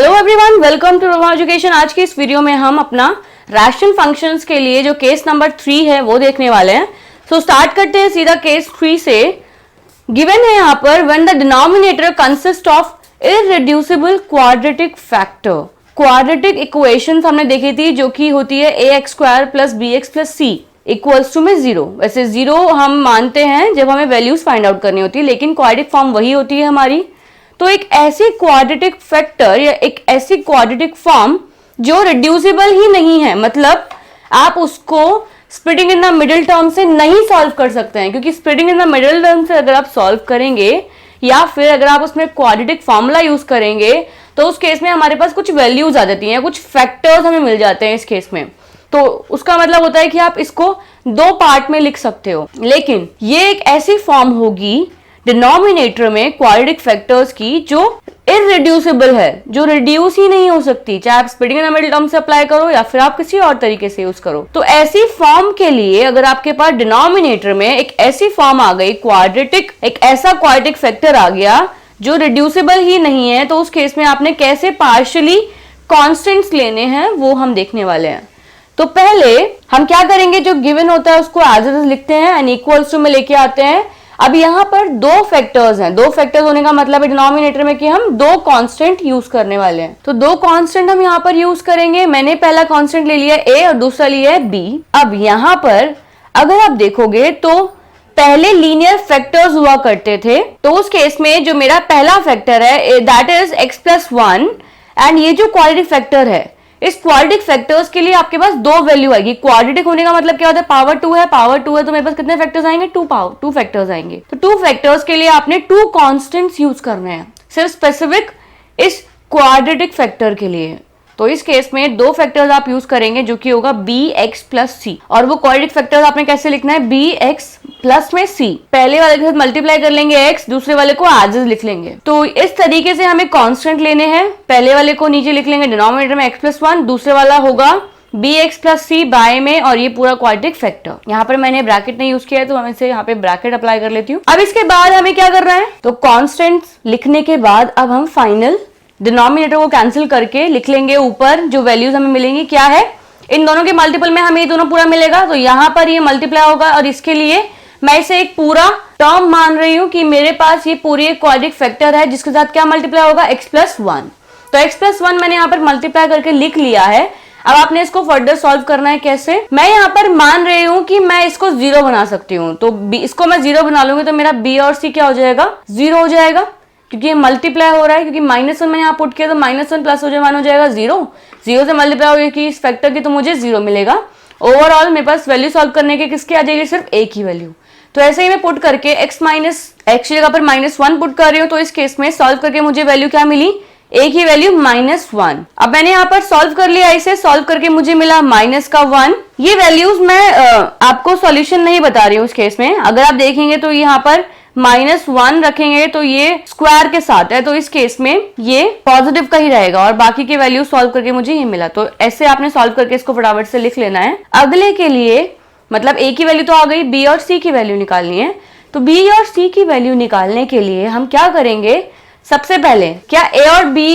Hello everyone, welcome to Roma education. आज की इस वीडियो में हम अपना रैशनल फंक्शंस के लिए जो केस नंबर 3 है वो देखने वाले हैं। सो स्टार्ट करते हैं सीधा केस 3 से। गिवन है यहाँ पर when the denominator consist of irreducible quadratic factor. Quadratic equations हमने देखी थी जो कि होती है ax² plus bx plus c equals to में 0। वैसे 0 हम मानते हैं जब हमें वैल्यूज फाइंड आउट करनी होती है, लेकिन क्वाड्रेटिक फॉर्म वही होती है हमारी। तो एक ऐसी क्वाड्रेटिक फैक्टर या एक ऐसी क्वाड्रेटिक फॉर्म जो रिड्यूसिबल ही नहीं है, मतलब आप उसको splitting in the middle term से नहीं सॉल्व कर सकते हैं, क्योंकि splitting in the middle term से अगर आप सॉल्व करेंगे या फिर अगर आप उसमें क्वाड्रेटिक फॉर्मूला यूज करेंगे तो उस केस में हमारे पास कुछ वैल्यूज आ जाती हैं, कुछ फैक्टर्स हमें मिल जाते हैं इस केस में। तो उसका मतलब होता है कि आप इसको दो पार्ट में लिख सकते हो, लेकिन ये एक ऐसी फॉर्म होगी डिनोमिनेटर में क्वाड्रेटिक फैक्टर्स की जो इररिड्यूसिबल है, जो रिड्यूस ही नहीं हो सकती, चाहे आप splitting in the middle term से अप्लाई करो या फिर आप किसी और तरीके से यूज करो। तो ऐसी फॉर्म के लिए अगर आपके पास डिनोमिनेटर में एक ऐसी फॉर्म आ गई क्वाड्रेटिक, एक ऐसा क्वाड्रेटिक फैक्टर आ गया जो रिड्यूसिबल ही नहीं है, तो उस केस में आपने कैसे पार्शियली कॉन्स्टेंट्स लेने हैं वो हम देखने वाले हैं। तो पहले हम क्या करेंगे, जो गिवन होता है उसको एज इट इज लिखते हैं एंड इक्वल्स टू में लेके आते हैं। अब यहाँ पर दो फैक्टर्स हैं, दो फैक्टर्स होने का मतलब है डिनोमिनेटर में कि हम दो कांस्टेंट यूज करने वाले हैं। तो दो कांस्टेंट हम यहाँ पर यूज करेंगे। मैंने पहला कांस्टेंट ले लिया a और दूसरा लिया है b। अब यहाँ पर अगर आप देखोगे तो पहले लीनियर फैक्टर्स हुआ करते थे, तो उस केस में जो मेरा पहला फैक्टर है दैट इज x+1 एंड ये जो क्वाड्रेटिक फैक्टर है, इस क्वाड्रेटिक फैक्टर्स के लिए आपके पास दो वैल्यू आएगी। क्वाड्रेटिक होने का मतलब क्या होता है, पावर 2 है, पावर 2 है तो मेरे पास कितने फैक्टर्स आएंगे, टू फैक्टर्स आएंगे। तो टू फैक्टर्स के लिए आपने टू कांस्टेंट्स यूज करने हैं, सिर्फ स्पेसिफिक इस क्वाड्रेटिक फैक्टर के लिए। तो इस केस में दो फैक्टर्स आप यूज करेंगे जो कि होगा bx प्लस c, और वो क्वाड्रेटिक फैक्टर्स आपने कैसे लिखना है, bx प्लस में c। पहले वाले के साथ मल्टीप्लाई कर लेंगे x, दूसरे वाले को एज इज लिख लेंगे। तो इस तरीके से हमें कांस्टेंट लेने हैं। पहले वाले को नीचे लिख लेंगे डिनोमिनेटर में x+1, दूसरे वाला होगा bx प्लस c बाय में, और ये पूरा क्वाड्रेटिक फैक्टर। यहाँ पर मैंने ब्रैकेट नहीं यूज किया है तो हम इसे यहाँ पे ब्रैकेट अप्लाई कर लेती हूँ। अब इसके बाद हमें क्या करना है, तो कॉन्स्टेंट्स लिखने के बाद अब हम फाइनल डिनोमिनेटर को कैंसिल करके लिख लेंगे ऊपर जो वैल्यूज हमें मिलेंगी क्या है, इन दोनों के मल्टीपल में हमें ये दोनों पूरा मिलेगा, तो यहाँ पर ये मल्टीप्लाई होगा। और इसके लिए मैं इसे एक पूरा टर्म मान रही हूँ कि मेरे पास ये पूरी एक क्वाड्रेटिक फैक्टर है जिसके साथ क्या मल्टीप्लाई होगा, x+1। तो x+1 मैंने यहाँ पर मल्टीप्लाई करके लिख लिया है। अब आपने इसको फर्दर सॉल्व करना है। कैसे, मैं यहाँ पर मान रही हूँ कि मैं इसको 0 बना सकती हूँ, तो इसको मैं 0 बना लूंगी तो मेरा b और c क्या हो जाएगा, 0 हो जाएगा, क्योंकि ये मल्टीप्लाई हो रहा है। क्योंकि -1 मैंने यहाँ पुट किया तो -1 प्लस हो जाए 1 हो जाएगा 0, 0 से मल्टीप्लाई हो गया इस फैक्टर की, तो मुझे 0 मिलेगा। ओवरऑल मेरे पास वैल्यू सॉल्व करने के किसकी आ जाएगी, सिर्फ एक ही वैल्यू। तो ऐसे ही मैं पुट करके x की जगह पर -1 पुट कर रही हूँ, तो इस केस में सॉल्व करके मुझे वैल्यू क्या मिली, एक ही वैल्यू -1। अब मैंने यहाँ पर सॉल्व कर लिया, इसे सॉल्व करके मुझे मिला -1। ये वैल्यूज मैं आपको सॉल्यूशन नहीं बता रही हूँ इस केस में। अगर आप देखेंगे तो यहाँ पर -1 रखेंगे तो ये स्क्वायर के साथ है, तो इस केस में ये पॉजिटिव का ही रहेगा, और बाकी के वैल्यू सॉल्व करके मुझे ये मिला। तो ऐसे आपने सॉल्व करके इसको फटाफट से लिख लेना है। अगले के लिए मतलब a की वैल्यू तो आ गई, b और c की वैल्यू निकालनी है। तो b और c की वैल्यू निकालने के लिए हम क्या करेंगे, सबसे पहले क्या a और b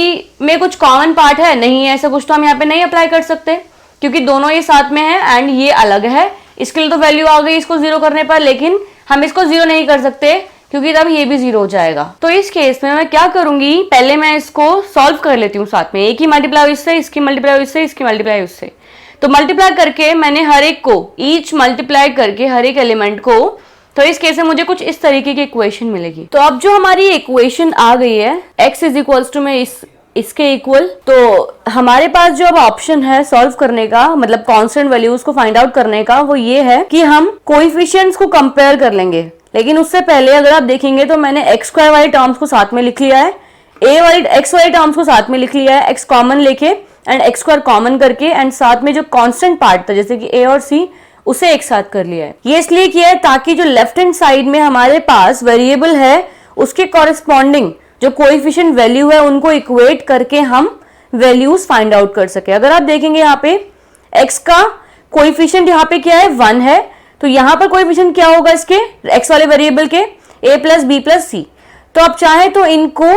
में कुछ कॉमन पार्ट है, नहीं है, ऐसा कुछ तो हम यहाँ पे नहीं अप्लाई कर सकते क्योंकि दोनों ये साथ में है एंड ये अलग है। इसके लिए तो वैल्यू आ गई इसको 0 करने पर, लेकिन हम इसको 0 नहीं कर सकते क्योंकि तब ये भी 0 हो जाएगा। तो इस केस में मैं क्या करूंगी, पहले मैं इसको सॉल्व कर लेती हूँ साथ में, एक ही मल्टीप्लाई इससे, इसकी मल्टीप्लाई इससे, इसकी मल्टीप्लाई उससे। तो मल्टीप्लाई करके मैंने हर एक को ईच मल्टीप्लाई करके हर एक एलिमेंट को, तो इस केस में मुझे कुछ इस तरीके की इक्वेशन मिलेगी। तो अब जो हमारी इक्वेशन आ गई है x इज इक्वल्स टू में इसके इक्वल, तो हमारे पास जो अब ऑप्शन है सॉल्व करने का, मतलब कांस्टेंट वैल्यूज को फाइंड आउट करने का, वो ये है कि हम कोएफिशिएंट्स को कंपेयर कर लेंगे। लेकिन उससे पहले अगर आप देखेंगे तो मैंने x² वाली टर्म्स को साथ में लिख लिया है, x वाली टर्म्स को साथ में लिख लिया है, x कॉमन लेके एंड x² कॉमन करके, एंड साथ में जो कांस्टेंट पार्ट था जैसे कि a और c उसे एक साथ कर लिया है। ये इसलिए किया है ताकि जो लेफ्ट हैंड साइड में हमारे पास वेरिएबल है उसके कॉरेस्पॉन्डिंग जो कोएफिशिएंट वैल्यू है उनको इक्वेट करके हम वैल्यूज फाइंड आउट कर सके। अगर आप देखेंगे यहाँ पे x का कोएफिशिएंट यहाँ पे क्या है, 1 है, तो यहाँ पर कोएफिशिएंट क्या होगा इसके x वाले वेरिएबल के a प्लस बी प्लस सी। तो आप चाहे तो इनको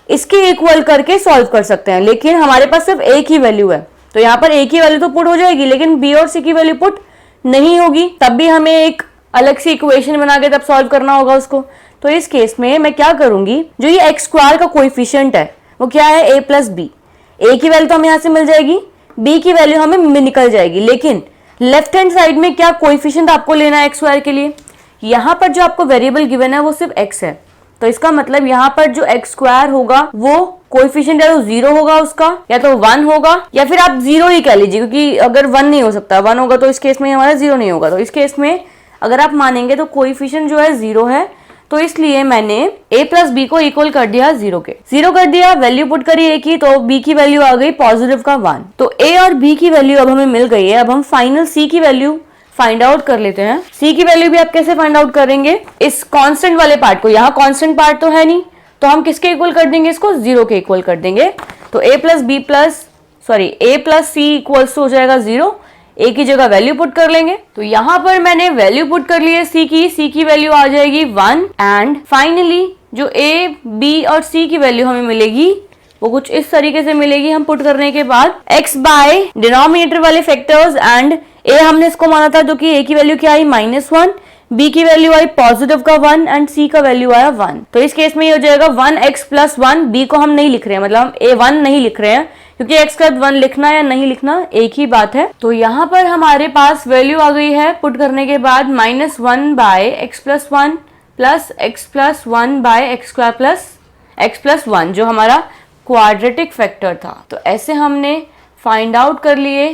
इसके इक्वल करके सॉल्व कर सकते हैं, लेकिन हमारे पास सिर्फ एक ही वैल्यू है, तो यहाँ पर एक ही वैल्यू तो पुट हो जाएगी, लेकिन बी और सी की वैल्यू पुट नहीं होगी, तब भी हमें एक अलग सी इक्वेशन बना के तब सॉल्व करना होगा उसको। तो इस केस में मैं क्या करूंगी, जो ये एक्स स्क्वायर का कोएफिशिएंट है वो क्या है, a प्लस बी। ए की वैल्यू तो हमें यहाँ से मिल जाएगी, बी की वैल्यू हमें निकल जाएगी, लेकिन लेफ्ट हैंड साइड में क्या कोएफिशिएंट आपको लेना है एक्स स्क्वायर के लिए, यहाँ पर जो आपको वेरिएबल गिवन है वो सिर्फ x है, तो इसका मतलब यहाँ पर जो एक्स स्क्वायर होगा वो कोएफिशिएंट या तो 0 होगा उसका, या तो 1 होगा, या फिर आप 0 ही कह लीजिए, क्योंकि अगर 1 नहीं हो सकता, 1 होगा तो इस केस में हमारा 0 नहीं होगा। तो इस केस में अगर आप मानेंगे तो कोएफिशिएंट जो है 0 है, तो इसलिए मैंने a प्लस बी को इक्वल कर दिया 0 के। 0 कर दिया, वैल्यू पुट करी a की, तो b की वैल्यू आ गई पॉजिटिव का 1। तो a और b की वैल्यू अब हमें मिल गई है। अब हम फाइनल c की वैल्यू फाइंड आउट कर लेते हैं। c की वैल्यू भी आप कैसे फाइंड आउट करेंगे, इस कांस्टेंट वाले पार्ट को, यहाँ कांस्टेंट पार्ट तो है नहीं, तो हम किसके इक्वल कर देंगे, इसको 0 के इक्वल कर देंगे। तो a प्लस सी इक्वल्स हो जाएगा 0, a की जगह वैल्यू पुट कर लेंगे। तो यहाँ पर मैंने वैल्यू पुट कर ली है c की वैल्यू आ जाएगी 1, एंड फाइनली जो a, b और c की वैल्यू हमें मिलेगी वो कुछ इस तरीके से मिलेगी। हम पुट करने के बाद x बाय डिनोमिनेटर वाले फैक्टर्स एंड a हमने इसको माना था, जो कि a की वैल्यू क्या आई -1, b की वैल्यू आई पॉजिटिव का 1 एंड c का वैल्यू आया 1। तो इस केस में ये हो जाएगा 1x प्लस 1, b को हम नहीं लिख रहे हैं, मतलब हम a1 नहीं लिख रहे हैं, क्योंकि x का 1 लिखना या नहीं लिखना एक ही बात है। तो यहाँ पर हमारे पास वैल्यू आ गई है पुट करने के बाद -1 by x plus 1 plus x plus 1 by x square plus x plus 1, जो हमारा क्वाड्रेटिक फैक्टर था। तो ऐसे हमने फाइंड आउट कर लिए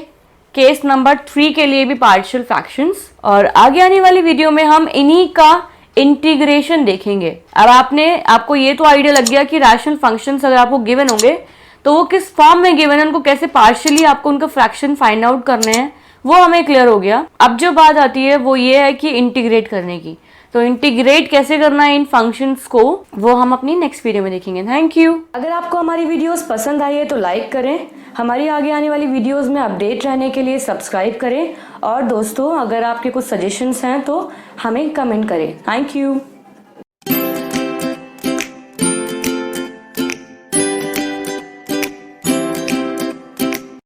केस नंबर 3 के लिए भी पार्शियल फ्रैक्शंस, और आगे आने वाली वीडियो में हम इन्हीं का इंटीग्रेशन देखेंगे। अब आपको ये तो आइडिया लग गया कि रैशनल फंक्शंस अगर आपको गिवन होंगे तो वो किस फॉर्म में गिवन है, उनको कैसे पार्शियली आपको उनका फ्रैक्शन फाइंड आउट करने हैं, वो हमें क्लियर हो गया। अब जो बात आती है वो ये है कि इंटीग्रेट करने की। तो इंटीग्रेट कैसे करना है इन फंक्शंस को, वो हम अपनी नेक्स्ट वीडियो में देखेंगे। Thank you. अगर आपको हमारी वीडियोस पसंद आई है तो लाइक करें, हमारी आगे आने वाली वीडियोस में अपडेट रहने के लिए सब्सक्राइब करें, और दोस्तों अगर आपके कुछ सजेशंस हैं तो हमें कमेंट करें। Thank you.